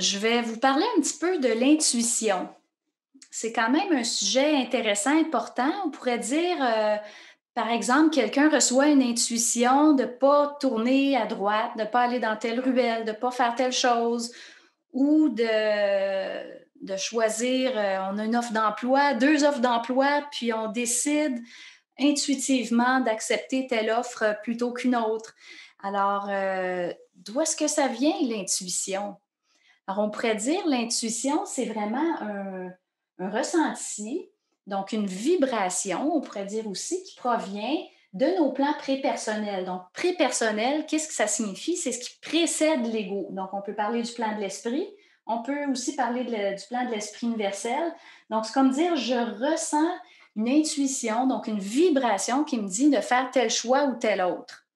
je vais vous parler un petit peu de l'intuition. C'est quand même un sujet intéressant, important. On pourrait dire, par exemple, quelqu'un reçoit une intuition de ne pas tourner à droite, de ne pas aller dans telle ruelle, de ne pas faire telle chose, ou de choisir, on a une offre d'emploi, deux offres d'emploi, puis on décide intuitivement d'accepter telle offre plutôt qu'une autre. Alors, d'où est-ce que ça vient, l'intuition? Alors, on pourrait dire l'intuition, c'est vraiment un ressenti, donc une vibration, on pourrait dire aussi, qui provient de nos plans prépersonnels. Donc, prépersonnel, qu'est-ce que ça signifie? C'est ce qui précède l'ego. Donc, on peut parler du plan de l'esprit, on peut aussi parler du plan de l'esprit universel. Donc, c'est comme dire, je ressens une intuition, donc une vibration qui me dit de faire tel choix ou tel autre.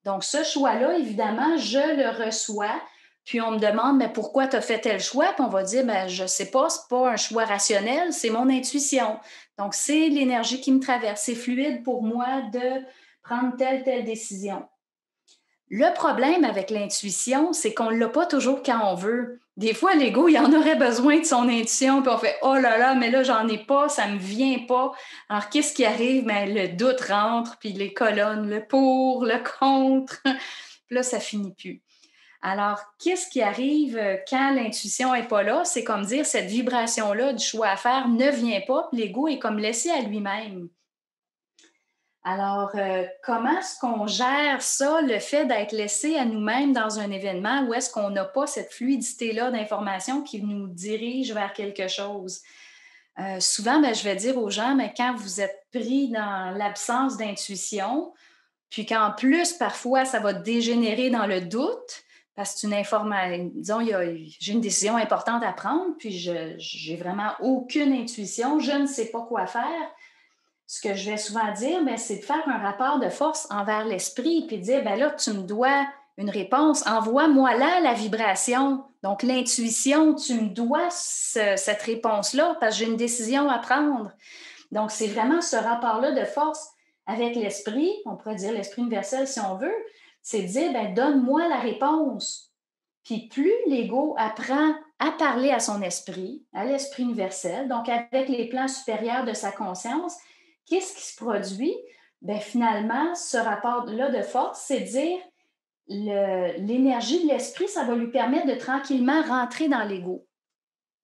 Donc, ce choix-là, évidemment, je le reçois. Puis on me demande, mais pourquoi tu as fait tel choix? Puis on va dire, ben, je ne sais pas, ce n'est pas un choix rationnel, c'est mon intuition. Donc, c'est l'énergie qui me traverse. C'est fluide pour moi de prendre telle décision. Le problème avec l'intuition, c'est qu'on ne l'a pas toujours quand on veut. Des fois, l'ego, il en aurait besoin de son intuition, puis on fait oh là là, mais là, j'en ai pas, ça me vient pas. Alors, qu'est-ce qui arrive? Ben, le doute rentre, puis les colonnes, le pour, le contre. Puis là, ça finit plus. Alors, qu'est-ce qui arrive quand l'intuition n'est pas là? C'est comme dire cette vibration-là du choix à faire ne vient pas, puis l'ego est comme laissé à lui-même. Alors, comment est-ce qu'on gère ça, le fait d'être laissé à nous-mêmes dans un événement où est-ce qu'on n'a pas cette fluidité-là d'information qui nous dirige vers quelque chose? Souvent, ben, je vais dire aux gens, mais quand vous êtes pris dans l'absence d'intuition, puis qu'en plus, parfois, ça va dégénérer dans le doute, parce que c'est une information, disons, j'ai une décision importante à prendre, puis j'ai vraiment aucune intuition, je ne sais pas quoi faire. Ce que je vais souvent dire, ben, c'est de faire un rapport de force envers l'esprit, puis de dire, ben là, tu me dois une réponse, envoie-moi là la vibration. Donc, l'intuition, tu me dois cette réponse-là, parce que j'ai une décision à prendre. Donc, c'est vraiment ce rapport-là de force avec l'esprit, on pourrait dire l'esprit universel si on veut, c'est de dire, ben, donne-moi la réponse. Puis plus l'ego apprend à parler à son esprit, à l'esprit universel, donc avec les plans supérieurs de sa conscience, qu'est-ce qui se produit? Bien, finalement, ce rapport-là de force, c'est de dire l'énergie de l'esprit, ça va lui permettre de tranquillement rentrer dans l'ego.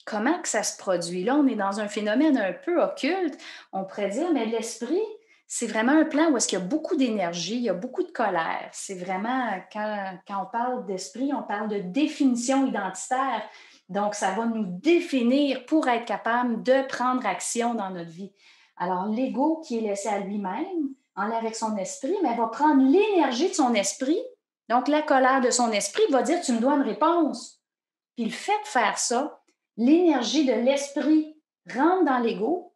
Comment que ça se produit? Là, on est dans un phénomène un peu occulte. On pourrait dire, mais l'esprit, c'est vraiment un plan où est-ce qu'il y a beaucoup d'énergie, il y a beaucoup de colère. C'est vraiment, quand on parle d'esprit, on parle de définition identitaire. Donc, ça va nous définir pour être capable de prendre action dans notre vie. Alors, l'ego qui est laissé à lui-même, avec son esprit, mais va prendre l'énergie de son esprit, donc la colère de son esprit, va dire, tu me dois une réponse. Puis le fait de faire ça, l'énergie de l'esprit rentre dans l'ego,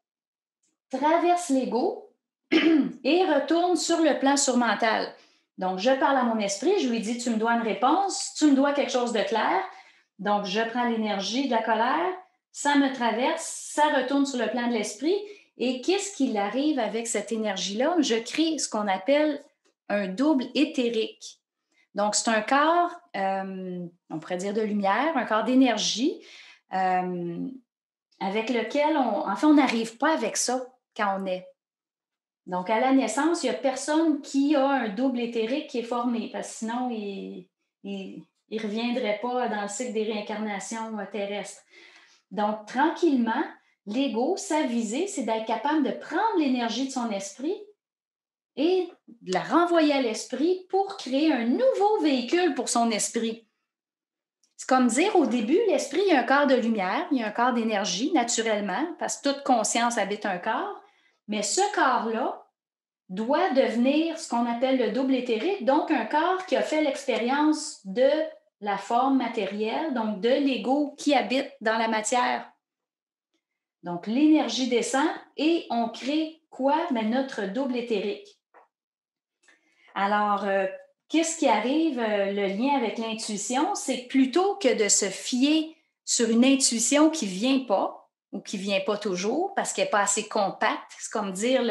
traverse l'ego et retourne sur le plan surmental. Donc, je parle à mon esprit, je lui dis, tu me dois une réponse, tu me dois quelque chose de clair. Donc, je prends l'énergie de la colère, ça me traverse, ça retourne sur le plan de l'esprit. Et qu'est-ce qui arrive avec cette énergie-là? Je crée ce qu'on appelle un double éthérique. Donc, c'est un corps, on pourrait dire de lumière, un corps d'énergie, euh, avec lequel, on n'arrive pas avec ça quand on est. Donc, à la naissance, il n'y a personne qui a un double éthérique qui est formé, parce que sinon, il ne reviendrait pas dans le cycle des réincarnations terrestres. Donc, tranquillement, l'ego, sa visée, c'est d'être capable de prendre l'énergie de son esprit et de la renvoyer à l'esprit pour créer un nouveau véhicule pour son esprit. C'est comme dire, au début, l'esprit, il y a un corps de lumière, il y a un corps d'énergie, naturellement, parce que toute conscience habite un corps, mais ce corps-là doit devenir ce qu'on appelle le double éthérique, donc un corps qui a fait l'expérience de la forme matérielle, donc de l'ego qui habite dans la matière. Donc, l'énergie descend et on crée quoi? Mais notre double éthérique. Alors, qu'est-ce qui arrive, le lien avec l'intuition? C'est que plutôt que de se fier sur une intuition qui ne vient pas ou qui ne vient pas toujours parce qu'elle n'est pas assez compacte, c'est comme dire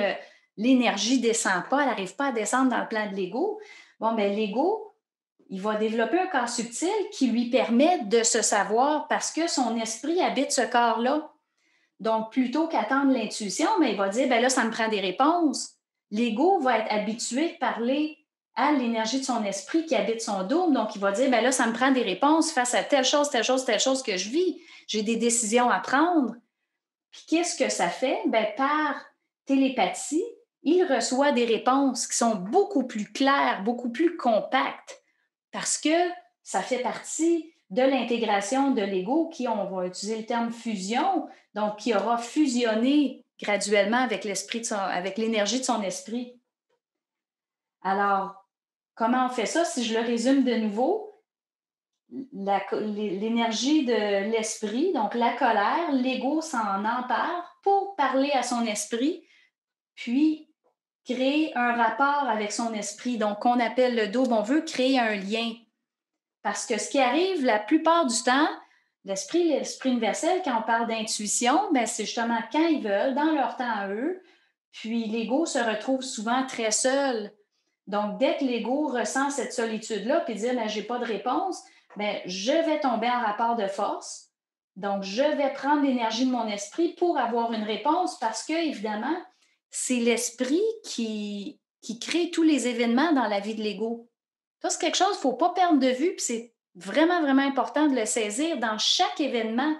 l'énergie ne descend pas, elle n'arrive pas à descendre dans le plan de l'ego. Bon, bien, l'ego, Il va développer un corps subtil qui lui permet de se savoir parce que son esprit habite ce corps-là. Donc, plutôt qu'attendre l'intuition, mais il va dire, ben là, ça me prend des réponses. L'ego va être habitué de parler à l'énergie de son esprit qui habite son dôme. Donc, il va dire, ben là, ça me prend des réponses face à telle chose, telle chose, telle chose que je vis. J'ai des décisions à prendre. Puis, qu'est-ce que ça fait? Ben, par télépathie, il reçoit des réponses qui sont beaucoup plus claires, beaucoup plus compactes, parce que ça fait partie de l'intégration de l'ego qui, on va utiliser le terme fusion, donc qui aura fusionné graduellement avec avec l'énergie de son esprit. Alors, comment on fait ça? Si je le résume de nouveau, l'énergie de l'esprit, donc la colère, l'ego s'en empare pour parler à son esprit, puis créer un rapport avec son esprit, donc qu'on appelle le double. On veut créer un lien. Parce que ce qui arrive la plupart du temps, l'esprit universel, quand on parle d'intuition, ben c'est justement quand ils veulent, dans leur temps à eux, puis l'ego se retrouve souvent très seul. Donc, dès que l'ego ressent cette solitude-là, puis dit, ben, j'ai pas de réponse, ben, je vais tomber en rapport de force. Donc, je vais prendre l'énergie de mon esprit pour avoir une réponse parce que, évidemment, c'est l'esprit qui crée tous les événements dans la vie de l'ego. Ça, c'est quelque chose qu'il ne faut pas perdre de vue, puis c'est vraiment, vraiment important de le saisir dans chaque événement.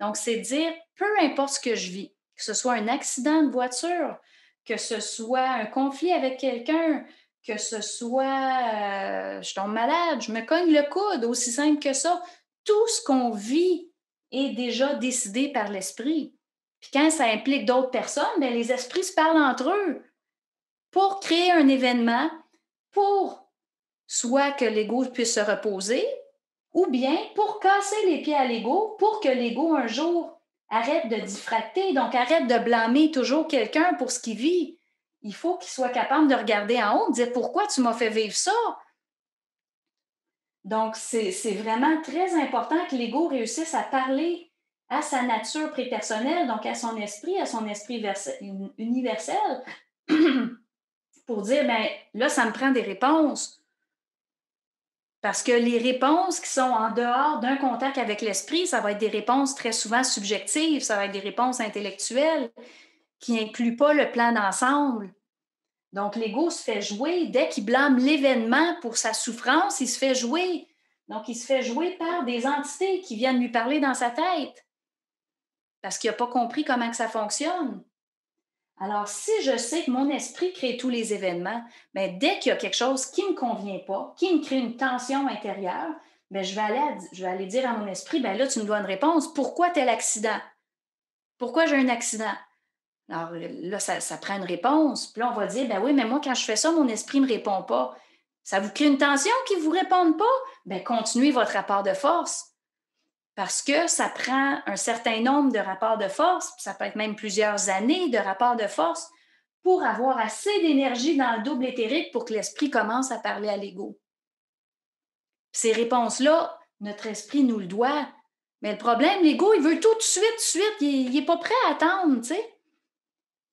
Donc, c'est dire, peu importe ce que je vis, que ce soit un accident de voiture, que ce soit un conflit avec quelqu'un, que ce soit je tombe malade, je me cogne le coude, aussi simple que ça. Tout ce qu'on vit est déjà décidé par l'esprit. Puis quand ça implique d'autres personnes, bien, les esprits se parlent entre eux pour créer un événement, pour soit que l'ego puisse se reposer, ou bien pour casser les pieds à l'ego, pour que l'ego un jour arrête de diffracter, donc arrête de blâmer toujours quelqu'un pour ce qu'il vit. Il faut qu'il soit capable de regarder en haut, de dire pourquoi tu m'as fait vivre ça. Donc, c'est vraiment très important que l'ego réussisse à parler à sa nature prépersonnelle, donc à son esprit universel, pour dire, ben là, ça me prend des réponses. Parce que les réponses qui sont en dehors d'un contact avec l'esprit, ça va être des réponses très souvent subjectives, ça va être des réponses intellectuelles qui n'incluent pas le plan d'ensemble. Donc, l'ego se fait jouer. Dès qu'il blâme l'événement pour sa souffrance, il se fait jouer. Donc, il se fait jouer par des entités qui viennent lui parler dans sa tête parce qu'il n'a pas compris comment que ça fonctionne. Alors, si je sais que mon esprit crée tous les événements, bien, dès qu'il y a quelque chose qui ne me convient pas, qui me crée une tension intérieure, bien, je vais aller dire à mon esprit, bien là, tu me dois une réponse. Pourquoi tel accident? Pourquoi j'ai un accident? Alors là, ça prend une réponse. Puis là, on va dire, ben oui, mais moi, quand je fais ça, mon esprit ne me répond pas. Ça vous crée une tension qu'il ne vous réponde pas? Bien, continuez votre rapport de force. Parce que ça prend un certain nombre de rapports de force, ça peut être même plusieurs années de rapports de force, pour avoir assez d'énergie dans le double éthérique pour que l'esprit commence à parler à l'ego. Ces réponses-là, notre esprit nous le doit. Mais le problème, l'ego, il veut tout de suite. Il n'est pas prêt à attendre, tu sais.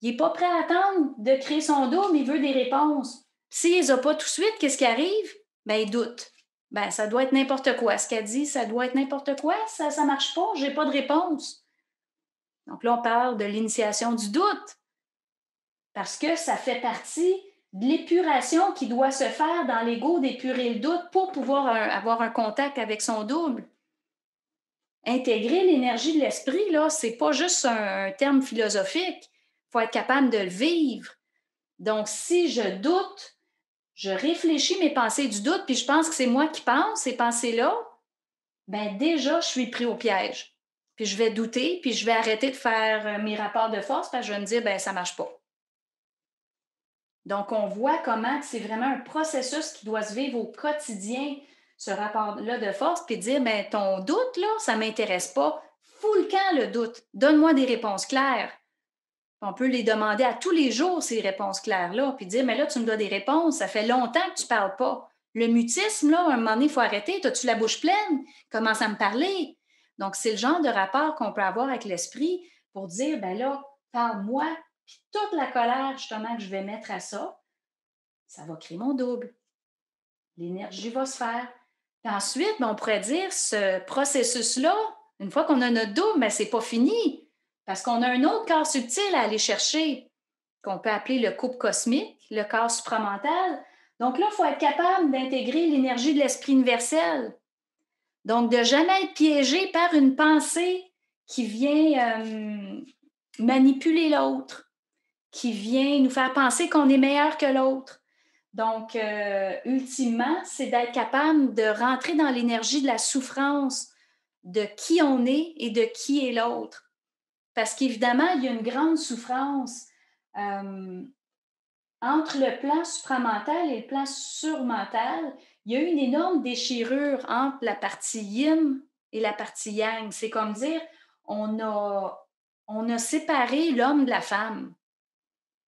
Il n'est pas prêt à attendre de créer son double, il veut des réponses. S'il les a pas tout de suite, qu'est-ce qui arrive? Ben, il doute. Ben, ça doit être n'importe quoi. Ce qu'elle dit, ça doit être n'importe quoi. Ça ne marche pas, j'ai pas de réponse. Donc là, on parle de l'initiation du doute parce que ça fait partie de l'épuration qui doit se faire dans l'ego, d'épurer le doute pour pouvoir avoir un contact avec son double. Intégrer l'énergie de l'esprit, là, c'est pas juste un terme philosophique. Il faut être capable de le vivre. Donc, si je doute, je réfléchis mes pensées du doute, puis je pense que c'est moi qui pense ces pensées-là, ben déjà, je suis pris au piège. Puis je vais douter, puis je vais arrêter de faire mes rapports de force parce que je vais me dire, ben ça marche pas. Donc, on voit comment c'est vraiment un processus qui doit se vivre au quotidien, ce rapport-là de force, puis dire, ben ton doute, là, ça ne m'intéresse pas. Fous le camp, le doute. Donne-moi des réponses claires. On peut les demander à tous les jours, ces réponses claires-là, puis dire, mais là, tu me dois des réponses, ça fait longtemps que tu ne parles pas. Le mutisme, là, à un moment donné, il faut arrêter. As-tu la bouche pleine? Commence à me parler. Donc, c'est le genre de rapport qu'on peut avoir avec l'esprit pour dire, ben là, parle-moi, puis toute la colère, justement, que je vais mettre à ça, ça va créer mon double. L'énergie va se faire. Puis ensuite, ben, on pourrait dire ce processus-là, une fois qu'on a notre double, ben, c'est pas fini. Parce qu'on a un autre corps subtil à aller chercher, qu'on peut appeler le couple cosmique, le corps supramental. Donc là, il faut être capable d'intégrer l'énergie de l'esprit universel. Donc, de jamais être piégé par une pensée qui vient manipuler l'autre, qui vient nous faire penser qu'on est meilleur que l'autre. Donc, ultimement, c'est d'être capable de rentrer dans l'énergie de la souffrance de qui on est et de qui est l'autre. Parce qu'évidemment, il y a une grande souffrance entre le plan supramental et le plan surmental. Il y a eu une énorme déchirure entre la partie yin et la partie yang. C'est comme dire, on a, on a séparé l'homme de la femme.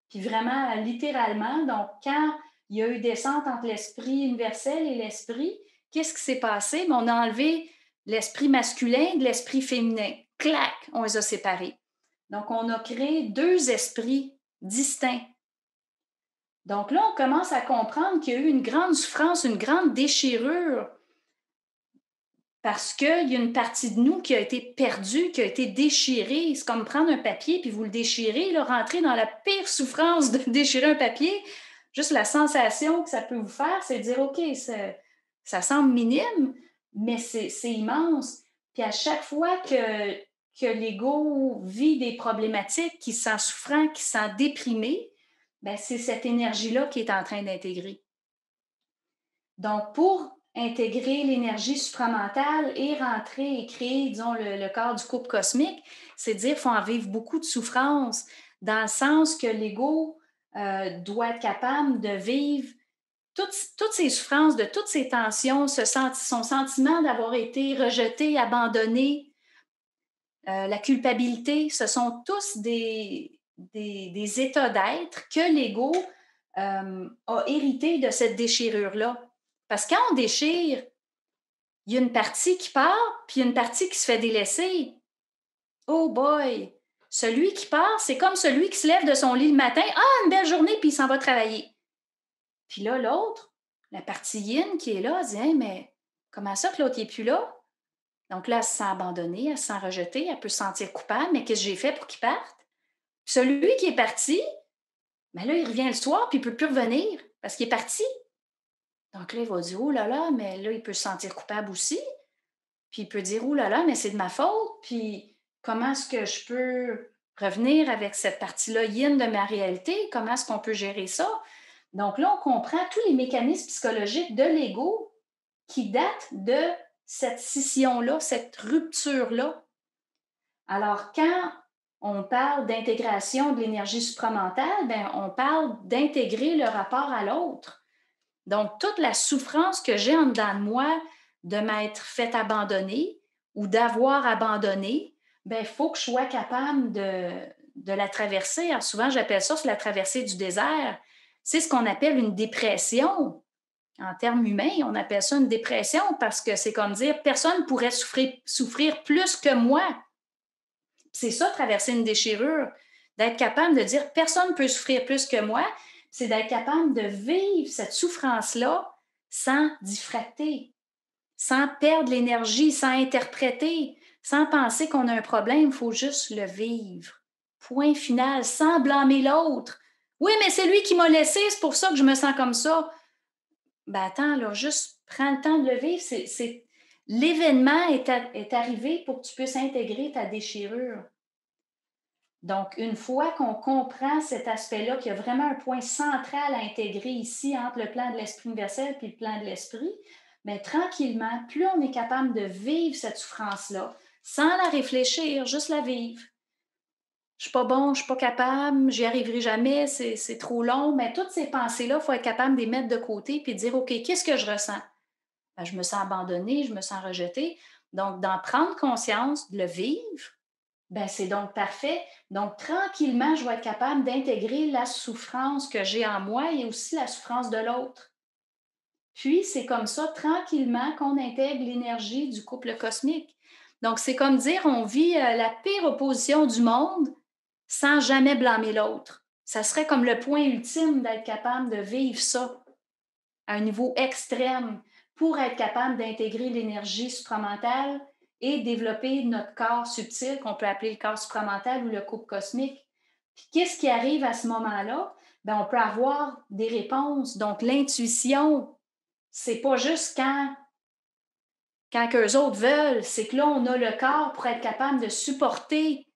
Puis vraiment, littéralement, donc quand il y a eu descente entre l'esprit universel et l'esprit, qu'est-ce qui s'est passé? On a enlevé l'esprit masculin de l'esprit féminin. Clac, on les a séparés. Donc, on a créé deux esprits distincts. Donc là, on commence à comprendre qu'il y a eu une grande souffrance, une grande déchirure, parce qu'il y a une partie de nous qui a été perdue, qui a été déchirée. C'est comme prendre un papier puis vous le déchirez, là, rentrer dans la pire souffrance de déchirer un papier. Juste la sensation que ça peut vous faire, c'est de dire, OK, ça semble minime, mais c'est immense. Puis à chaque fois que l'ego vit des problématiques, qui se sent souffrant, qui se sent déprimé, ben c'est cette énergie-là qui est en train d'intégrer. Donc, pour intégrer l'énergie supramentale et rentrer et créer, disons, le corps du couple cosmique, c'est dire qu'il faut en vivre beaucoup de souffrance, dans le sens que l'ego doit être capable de vivre toutes ces souffrances, de toutes ces tensions, son sentiment d'avoir été rejeté, abandonné, la culpabilité, ce sont tous des états d'être que l'ego a hérité de cette déchirure-là. Parce que quand on déchire, il y a une partie qui part, puis il y a une partie qui se fait délaisser. Oh boy! Celui qui part, c'est comme celui qui se lève de son lit le matin. Ah, une belle journée, puis il s'en va travailler. Puis là, l'autre, la partie yin qui est là, elle dit hey, mais comment ça que l'autre n'est plus là? Donc là, elle se sent abandonnée, elle se sent rejetée, elle peut se sentir coupable, mais qu'est-ce que j'ai fait pour qu'il parte? Puis celui qui est parti, ben là, il revient le soir, puis il ne peut plus revenir parce qu'il est parti. Donc là, il va dire, oh là là, mais là, il peut se sentir coupable aussi. Puis il peut dire, oh là là, mais c'est de ma faute. Puis comment est-ce que je peux revenir avec cette partie-là yin de ma réalité? Comment est-ce qu'on peut gérer ça? Donc là, on comprend tous les mécanismes psychologiques de l'ego qui datent de cette scission-là, cette rupture-là. Alors, quand on parle d'intégration de l'énergie supramentale, ben, on parle d'intégrer le rapport à l'autre. Donc, toute la souffrance que j'ai en dedans de moi de m'être fait abandonner ou d'avoir abandonné, ben, il faut que je sois capable de la traverser. Alors, souvent, j'appelle ça la traversée du désert. C'est ce qu'on appelle une dépression. En termes humains, on appelle ça une dépression parce que c'est comme dire personne ne pourrait souffrir plus que moi. C'est ça, traverser une déchirure, d'être capable de dire personne ne peut souffrir plus que moi, c'est d'être capable de vivre cette souffrance-là sans diffracter, sans perdre l'énergie, sans interpréter, sans penser qu'on a un problème, il faut juste le vivre. Point final, sans blâmer l'autre. Oui, mais c'est lui qui m'a laissé, c'est pour ça que je me sens comme ça. Ben attends, là, juste prends le temps de le vivre. L'événement est arrivé pour que tu puisses intégrer ta déchirure. Donc, une fois qu'on comprend cet aspect-là, qu'il y a vraiment un point central à intégrer ici entre le plan de l'esprit universel et le plan de l'esprit, bien, tranquillement, plus on est capable de vivre cette souffrance-là, sans la réfléchir, juste la vivre. Je ne suis pas bon, je ne suis pas capable, j'y arriverai jamais, c'est trop long, mais toutes ces pensées-là, il faut être capable de les mettre de côté et de dire, OK, qu'est-ce que je ressens? Ben, je me sens abandonnée, je me sens rejetée. Donc, d'en prendre conscience, de le vivre, ben, c'est donc parfait. Donc, tranquillement, je vais être capable d'intégrer la souffrance que j'ai en moi et aussi la souffrance de l'autre. Puis, c'est comme ça, tranquillement, qu'on intègre l'énergie du couple cosmique. Donc, c'est comme dire, on vit la pire opposition du monde sans jamais blâmer l'autre. Ça serait comme le point ultime d'être capable de vivre ça. à un niveau extrême pour être capable d'intégrer l'énergie supramentale et développer notre corps subtil, qu'on peut appeler le corps supramental ou le couple cosmique. Puis qu'est-ce qui arrive à ce moment-là? Bien, on peut avoir des réponses. Donc, l'intuition, c'est pas juste quand eux autres veulent, c'est que là, on a le corps pour être capable de supporter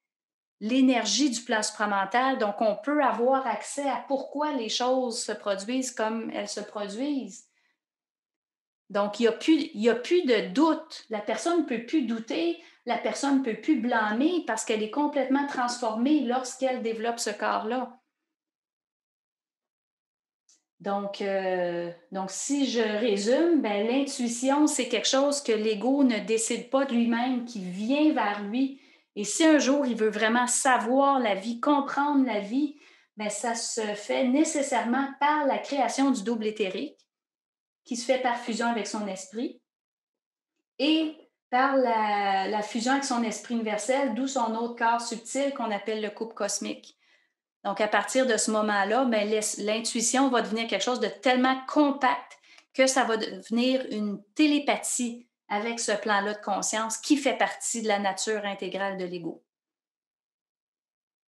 l'énergie du plan supramental. Donc, on peut avoir accès à pourquoi les choses se produisent comme elles se produisent. Donc, il y a plus de doute. La personne ne peut plus douter, la personne ne peut plus blâmer parce qu'elle est complètement transformée lorsqu'elle développe ce corps-là. Donc, si je résume, ben, l'intuition, c'est quelque chose que l'ego ne décide pas de lui-même, qui vient vers lui. Et si un jour il veut vraiment savoir la vie, comprendre la vie, ben, ça se fait nécessairement par la création du double éthérique, qui se fait par fusion avec son esprit, et par la fusion avec son esprit universel, d'où son autre corps subtil qu'on appelle le couple cosmique. Donc, à partir de ce moment-là, ben, l'intuition va devenir quelque chose de tellement compact que ça va devenir une télépathie avec ce plan-là de conscience qui fait partie de la nature intégrale de l'ego.